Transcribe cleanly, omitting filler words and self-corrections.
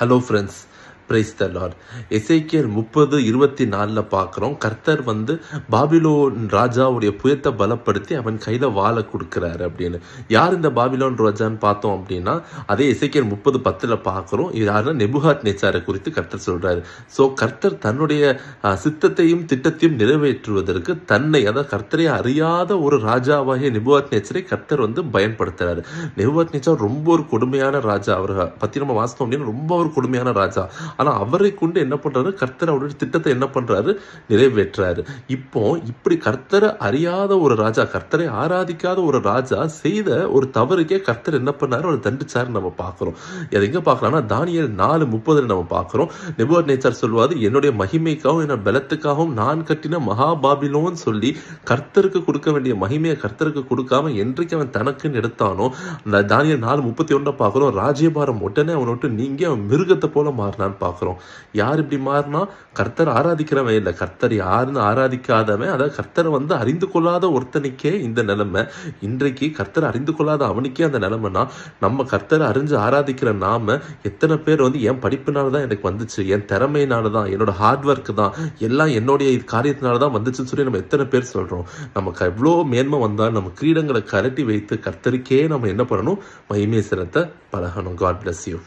Hello friends, praise the lord. Ezekiel 30:24 பார்க்குறோம். கர்த்தர் Babylon ராஜாவுடைய புயத்தை பலப்படுத்தி அவன் கையில் வாழை கொடுக்குறாரு அப்படின்னு. யார் இந்த பாபிலோன் ராஜான்னு பார்த்தோம் அப்படின்னா, அதே எசேக்கியேல் 30:10 பார்க்குறோம். இது யாருன்னா நேபுகாத்நேச்சாரை குறித்து கர்த்தர் சொல்றாரு. ஸோ கர்த்தர் தன்னுடைய சித்தத்தையும் திட்டத்தையும் நிறைவேற்றுவதற்கு தன்னை, அதாவது கர்த்தரை அறியாத ஒரு ராஜாவாகிய நேபுகாத்நேச்சரை கர்த்தர் பயன்படுத்துறாரு. நேபுகாத்நேச்சார் ரொம்ப ஒரு கொடுமையான ராஜா. அவரை பற்றி நம்ம வாசித்தோம் அப்படின்னா ரொம்ப ஒரு கொடுமையான ராஜா. ஆனா அவரை கொண்டு என்ன பண்றாரு, கர்த்தர் அவருடைய திட்டத்தை என்ன பண்றாரு, நிறைவேற்றாரு. இப்போ இப்படி கர்த்தரை அறியாத ஒரு ராஜா, கர்த்தரை ஆராதிக்காத ஒரு ராஜா செய்த ஒரு தவறுக்கே கர்த்தர் என்ன பண்ணாரு, ஒரு தண்டிச்சாரு நம்ம பார்க்கிறோம். அது எங்க பார்க்கலாம்னா தானியேல் 4:30 நம்ம பார்க்கிறோம். நேபுகாத்நேச்சார் சொல்வாரு, என்னுடைய மகிமைக்காகவும் என்னோட பலத்துக்காகவும் நான் கட்டின மகா பாபிலோன் சொல்லி கர்த்தருக்கு கொடுக்க வேண்டிய மகிமையை கர்த்தருக்கு கொடுக்காம என்றைக்கு அவன் தனக்குன்னு எடுத்தானோ, அந்த தானியேல் 4:31 பார்க்கிறோம். ராஜ்யபாரம் உடனே அவனை விட்டு நீங்க அவன் மிருகத்தை போல மாறினான்னு பார்க்கிறோம். யார் இப்படி மாறினா? கர்த்தர் ஆராதிக்கிறவன் இல்லை, கர்த்தர் யாருன்னு ஆராதிக்காதவன், அதாவது கர்த்தரை அறிந்து கொள்ளாத ஒருத்தனுக்கே இந்த நிலைமை. இன்றைக்கு கர்த்தரை அறிந்து கொள்ளாத அவனுக்கே அந்த நிலைமைனா, நம்ம கர்த்தரை அறிஞ்சு ஆராதிக்கிற நாம எத்தனை பேர் என் படிப்புனாலதான் எனக்கு வந்துச்சு, என் திறமையினாலதான், என்னோட ஹார்ட் ஒர்க் தான், எல்லாம் என்னுடைய காரியத்தினாலதான் வந்துச்சுன்னு சொல்லி நம்ம எத்தனை பேர் சொல்றோம். நமக்கு எவ்வளோ மேன்மை வந்தால் நம்ம கிரீடங்களை கரட்டி வைத்து கர்த்தருக்கே நம்ம என்ன பண்ணணும், மகிமை செலுத்த பழகணும். God bless you.